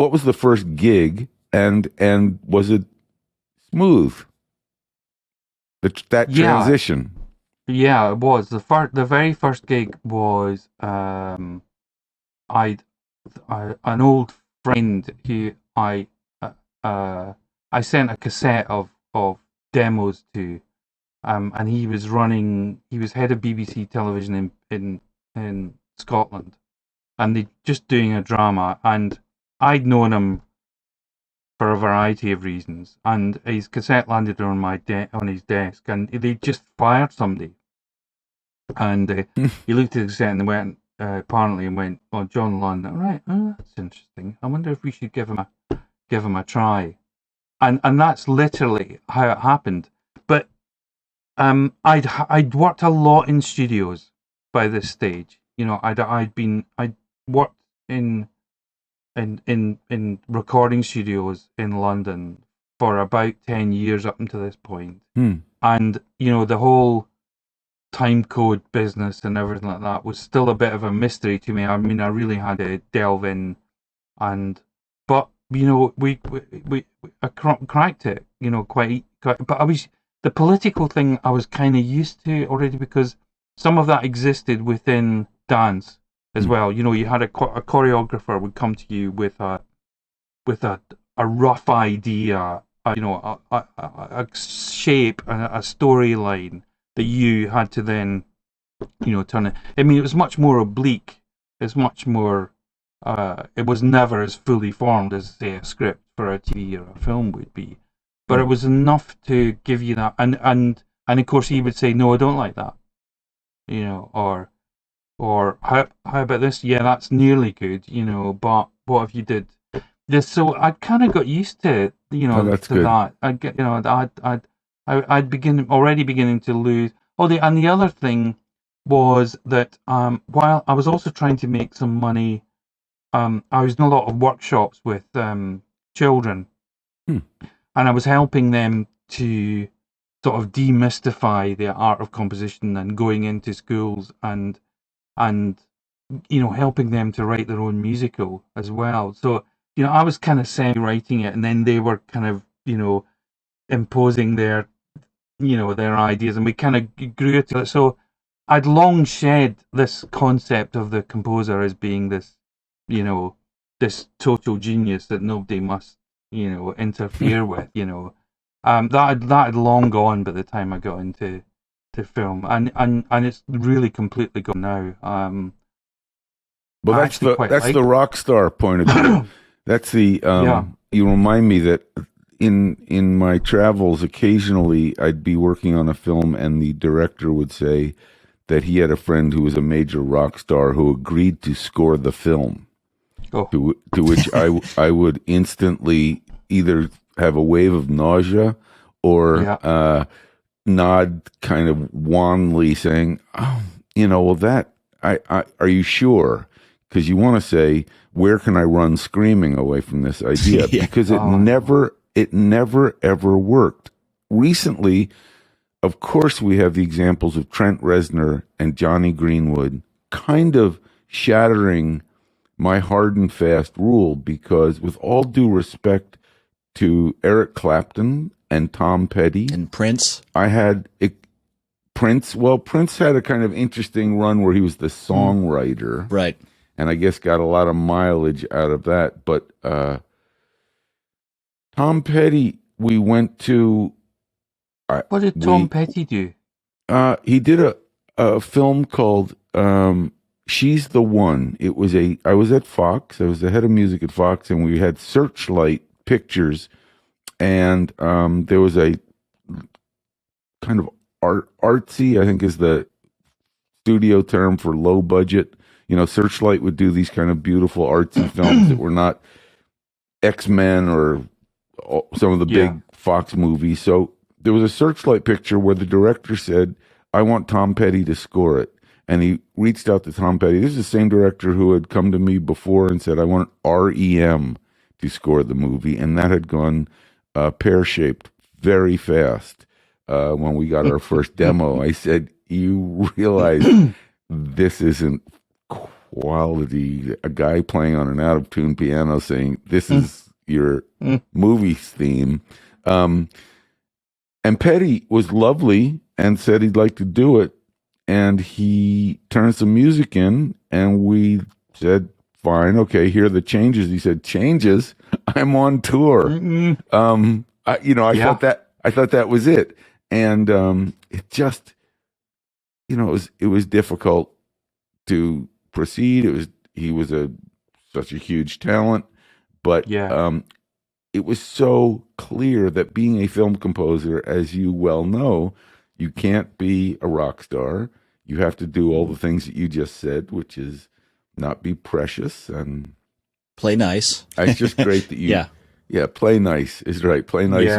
what was the first gig, and was it smooth? That transition. Yeah, it was the very first gig was an old friend who I sent a cassette of demos to, and he was head of BBC television in Scotland, and they just doing a drama, and I'd known him for a variety of reasons, and his cassette landed on his desk, and they just fired somebody, and he looked at the cassette and went apparently and went, "Oh, John Lunn, all right, oh, that's interesting. I wonder if we should give him a try," and that's literally how it happened. But I'd worked a lot in studios by this stage. You know, I'd worked in recording studios in London for about 10 years up until this point. And, you know, the whole time code business and everything like that was still a bit of a mystery to me. I mean, I really had to delve in, but, you know, I cracked it, you know, but the political thing I was kind of used to already, because some of that existed within dance as well. You know, you had a choreographer would come to you with a rough idea, you know, a shape, a storyline that you had to then, you know, turn it. I mean, it was much more oblique. It's much more. It was never as fully formed as, say, a script for a TV or a film would be, but it was enough to give you that. And of course, he would say, "No, I don't like that," you know, or how about this? Yeah, that's nearly good, you know. But what if you did this? So I kind of got used to, you know, that. I'd get, you know, I'd beginning to lose. Oh, and the other thing was that while I was also trying to make some money, I was in a lot of workshops with children, and I was helping them to sort of demystify the art of composition and going into schools and you know, helping them to write their own musical as well. So, you know, I was kind of semi-writing it, and then they were kind of, you know, imposing their ideas, and we kind of grew to it. So I'd long shed this concept of the composer as being this, you know, this total genius that nobody must, you know, interfere with, you know. That had long gone by the time I got into film, and it's really completely gone now. Well, that's the rock star point of view. That's the You remind me that in my travels, occasionally I'd be working on a film, and the director would say that he had a friend who was a major rock star who agreed to score the film. Oh. To which I would instantly either have a wave of nausea or nod kind of wanly, saying, "Oh, you know, well, that are you sure?" Because you want to say, "Where can I run screaming away from this idea?" Because it never ever worked. Recently, of course, we have the examples of Trent Reznor and Johnny Greenwood kind of shattering my hard and fast rule, because with all due respect to Eric Clapton and Tom Petty and Prince, Prince had a kind of interesting run where he was the songwriter, right? And I guess got a lot of mileage out of that. But Tom Petty, we went to. What did Tom Petty do? He did a film called She's the One. It was I was at Fox. I was the head of music at Fox, and we had Searchlight Pictures, and there was a kind of artsy, I think is the studio term for low budget. You know, Searchlight would do these kind of beautiful artsy films that were not X-Men or some of the big Fox movies. So there was a Searchlight picture where the director said, "I want Tom Petty to score it." And he reached out to Tom Petty. This is the same director who had come to me before and said, "I want REM to score the movie." And that had gone pear-shaped very fast. When we got our first demo, I said, "You realize this isn't quality. A guy playing on an out of tune piano saying, "This is your movie theme." And Petty was lovely and said he'd like to do it. And he turned some music in, and we said, "Fine, okay, here are the changes." He said, "Changes? I'm on tour." I thought that was it. And it just, it was difficult to proceed. He was such a huge talent, but it was so clear that being a film composer, as you well know, you can't be a rock star. You have to do all the things that you just said, which is not be precious and play nice. It's just great that you, play nice is right. Play nice with